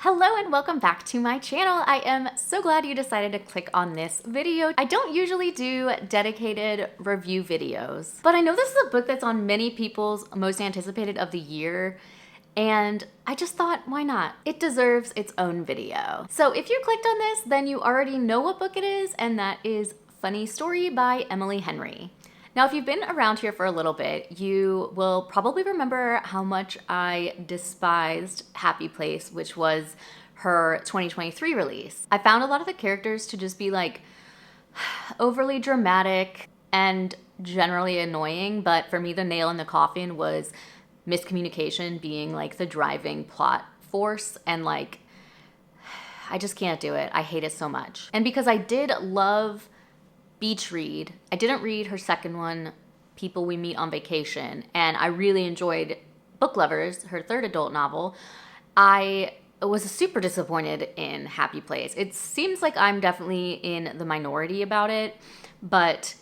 Hello and welcome back to my channel. I am so glad you decided to click on this video. I don't usually do dedicated review videos, but I know this is a book that's on many people's most anticipated of the year, and I just thought, why not? It deserves its own video. So if you clicked on this, then you already know what book it is, and that is Funny Story by Emily Henry. Now, if you've been around here for a little bit, you will probably remember how much I despised Happy Place, which was her 2023 release. I found a lot of the characters to just be like overly dramatic and generally annoying, but for me, the nail in the coffin was miscommunication being like the driving plot force, and like, I just can't do it. I hate it so much. And because I did love Beach Read, I didn't read her second one, People We Meet on Vacation, and I really enjoyed Book Lovers, her third adult novel. I was super disappointed in Happy Place. It seems like I'm definitely in the minority about it, but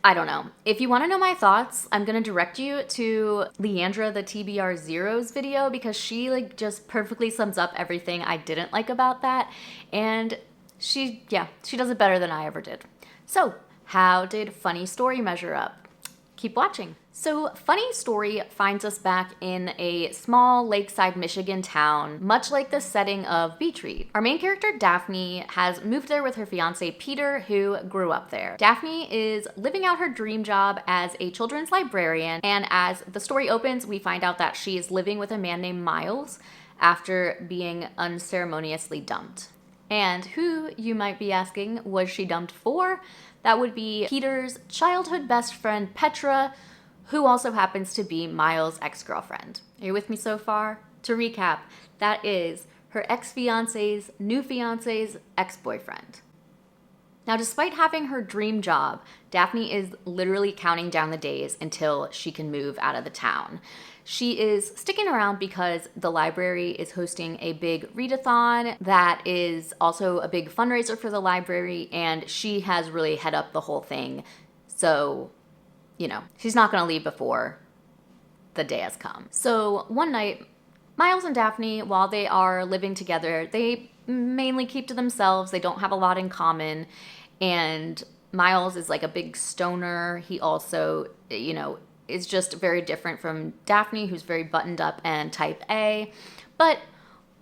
I don't know. If you want to know my thoughts, I'm going to direct you to Leandra the TBR Zeros video, because she like just perfectly sums up everything I didn't like about that, and she does it better than I ever did. So, how did Funny Story measure up? Keep watching. So, Funny Story finds us back in a small lakeside Michigan town, much like the setting of Beach Read. Our main character, Daphne, has moved there with her fiance, Peter, who grew up there. Daphne is living out her dream job as a children's librarian, and as the story opens, we find out that she is living with a man named Miles after being unceremoniously dumped. And who, you might be asking, was she dumped for? That would be Peter's childhood best friend, Petra, who also happens to be Miles' ex-girlfriend. Are you with me so far? To recap, that is her ex-fiance's new fiance's ex-boyfriend. Now, despite having her dream job, Daphne is literally counting down the days until she can move out of the town. She is sticking around because the library is hosting a big readathon that is also a big fundraiser for the library, and she has really head up the whole thing. So, you know, she's not going to leave before the day has come. So one night, Miles and Daphne, while they are living together, they mainly keep to themselves. They don't have a lot in common. And Miles is like a big stoner. He also, you know, is just very different from Daphne, who's very buttoned up and type A. But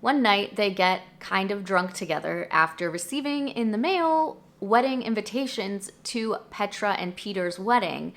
one night they get kind of drunk together after receiving in the mail wedding invitations to Petra and Peter's wedding,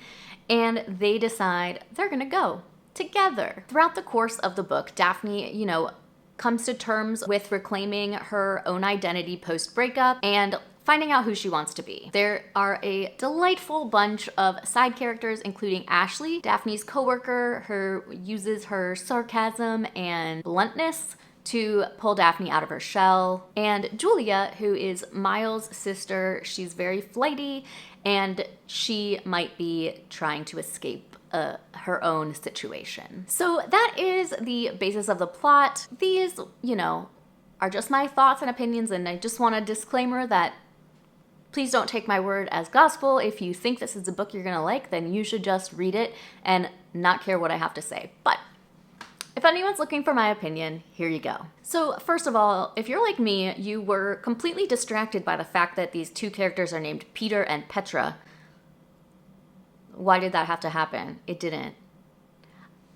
and they decide they're gonna go together. Throughout the course of the book, Daphne, you know, comes to terms with reclaiming her own identity post-breakup and finding out who she wants to be. There are a delightful bunch of side characters, including Ashley, Daphne's coworker, who uses her sarcasm and bluntness to pull Daphne out of her shell, and Julia, who is Miles' sister. She's very flighty, and she might be trying to escape her own situation. So that is the basis of the plot. These, you know, are just my thoughts and opinions, and I just want a disclaimer that please don't take my word as gospel. If you think this is a book you're gonna like, then you should just read it and not care what I have to say. But if anyone's looking for my opinion, here you go. So first of all, if you're like me, you were completely distracted by the fact that these two characters are named Peter and Petra. Why did that have to happen? It didn't.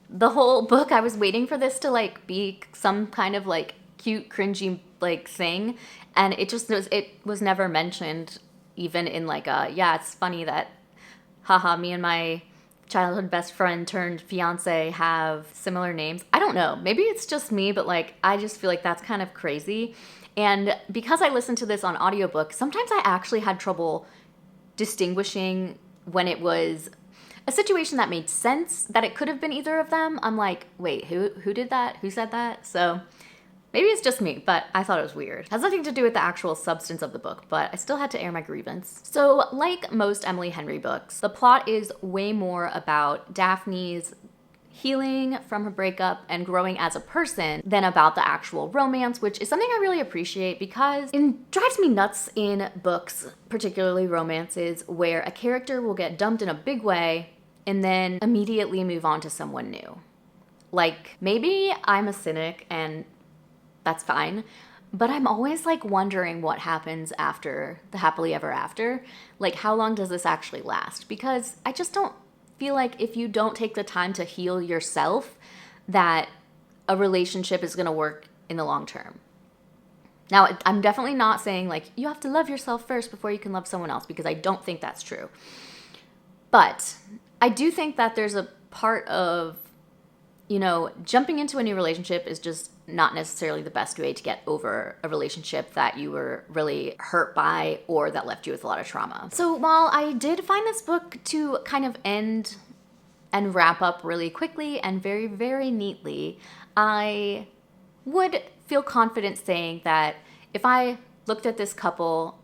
The whole book, I was waiting for this to like be some kind of like cute, cringy like thing, and it was never mentioned, even in like a, yeah, it's funny that, haha, me and my childhood best friend turned fiance have similar names. I don't know, maybe it's just me, but like, I just feel like that's kind of crazy. And because I listened to this on audiobook, sometimes I actually had trouble distinguishing when it was a situation that made sense, that it could have been either of them. I'm like, wait, who did that? Who said that? So maybe it's just me, but I thought it was weird. It has nothing to do with the actual substance of the book, but I still had to air my grievance. So like most Emily Henry books, the plot is way more about Daphne's healing from her breakup and growing as a person than about the actual romance, which is something I really appreciate, because it drives me nuts in books, particularly romances, where a character will get dumped in a big way and then immediately move on to someone new. Like, maybe I'm a cynic and that's fine. But I'm always like wondering what happens after the happily ever after. Like, how long does this actually last? Because I just don't feel like if you don't take the time to heal yourself, that a relationship is going to work in the long term. Now, I'm definitely not saying like you have to love yourself first before you can love someone else, because I don't think that's true. But I do think that there's a part of, jumping into a new relationship is just not necessarily the best way to get over a relationship that you were really hurt by or that left you with a lot of trauma. So while I did find this book to kind of end and wrap up really quickly and very, very neatly, I would feel confident saying that if I looked at this couple,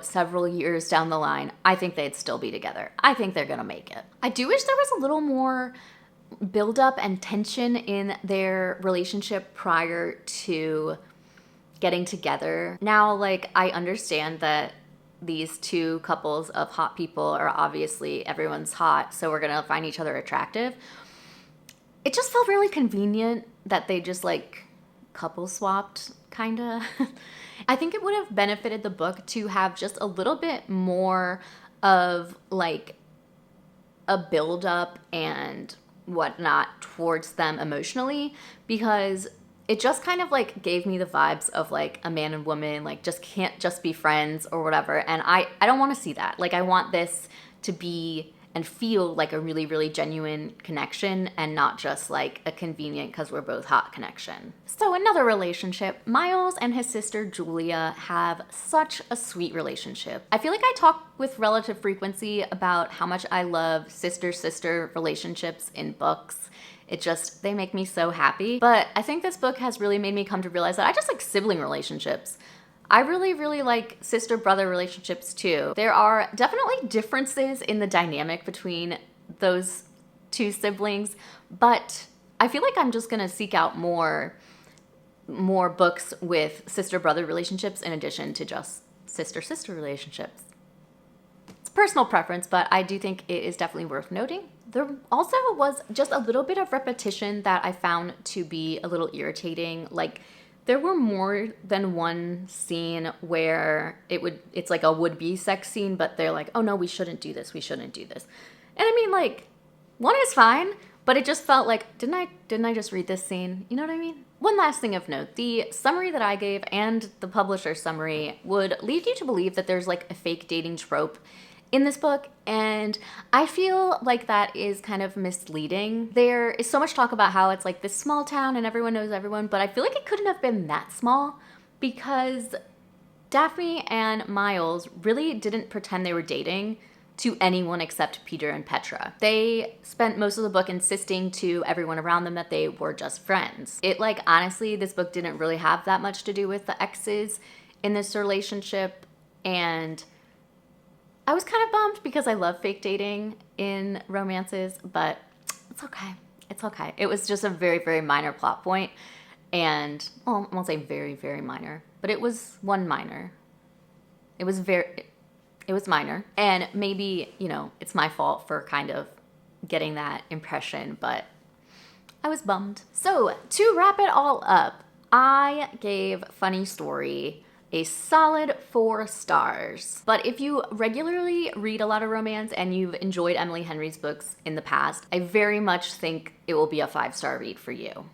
several years down the line, I think they'd still be together. I think they're gonna make it. I do wish there was a little more buildup and tension in their relationship prior to getting together. Now, like, I understand that these two couples of hot people are obviously, everyone's hot, so we're gonna find each other attractive. It just felt really convenient that they just like couple swapped, kinda. I think it would have benefited the book to have just a little bit more of like a buildup and whatnot towards them emotionally, because it just kind of like gave me the vibes of like a man and woman like just can't just be friends or whatever, and I don't want to see that. Like, I want this to be and feel like a really, really genuine connection and not just like a convenient because we're both hot connection. So another relationship, Miles and his sister Julia have such a sweet relationship. I feel like I talk with relative frequency about how much I love sister-sister relationships in books. They make me so happy. But I think this book has really made me come to realize that I just like sibling relationships. I really, really like sister-brother relationships too. There are definitely differences in the dynamic between those two siblings, but I feel like I'm just gonna seek out more books with sister-brother relationships in addition to just sister-sister relationships. It's personal preference, but I do think it is definitely worth noting. There also was just a little bit of repetition that I found to be a little irritating. Like, there were more than one scene where it's like a would-be sex scene, but they're like, oh no, we shouldn't do this, we shouldn't do this. And I mean, like, one is fine, but it just felt like, didn't I just read this scene? You know what I mean? One last thing of note, the summary that I gave and the publisher's summary would lead you to believe that there's like a fake dating trope in this book, and I feel like that is kind of misleading. There is so much talk about how it's like this small town and everyone knows everyone, but I feel like it couldn't have been that small, because Daphne and Miles really didn't pretend they were dating to anyone except Peter and Petra. They spent most of the book insisting to everyone around them that they were just friends. Honestly, this book didn't really have that much to do with the exes in this relationship, and I was kind of bummed because I love fake dating in romances, but it's okay. It's okay. It was just a very, very minor plot point, and, well, I won't say very, very minor, but it was one minor. It was minor, and maybe, it's my fault for kind of getting that impression, but I was bummed. So, to wrap it all up, I gave Funny Story a solid 4 stars. But if you regularly read a lot of romance and you've enjoyed Emily Henry's books in the past, I very much think it will be a 5-star read for you.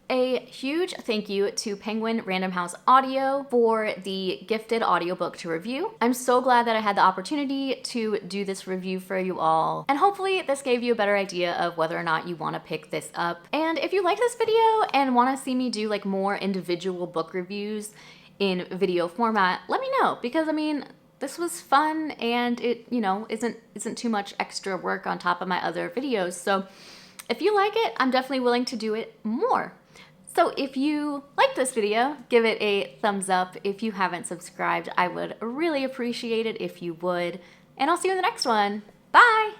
A huge thank you to Penguin Random House Audio for the gifted audiobook to review. I'm so glad that I had the opportunity to do this review for you all, and hopefully this gave you a better idea of whether or not you want to pick this up. And if you like this video and want to see me do like more individual book reviews in video format, let me know, because I mean, this was fun and it, isn't too much extra work on top of my other videos. So if you like it, I'm definitely willing to do it more. So if you like this video, give it a thumbs up. If you haven't subscribed, I would really appreciate it if you would. And I'll see you in the next one. Bye!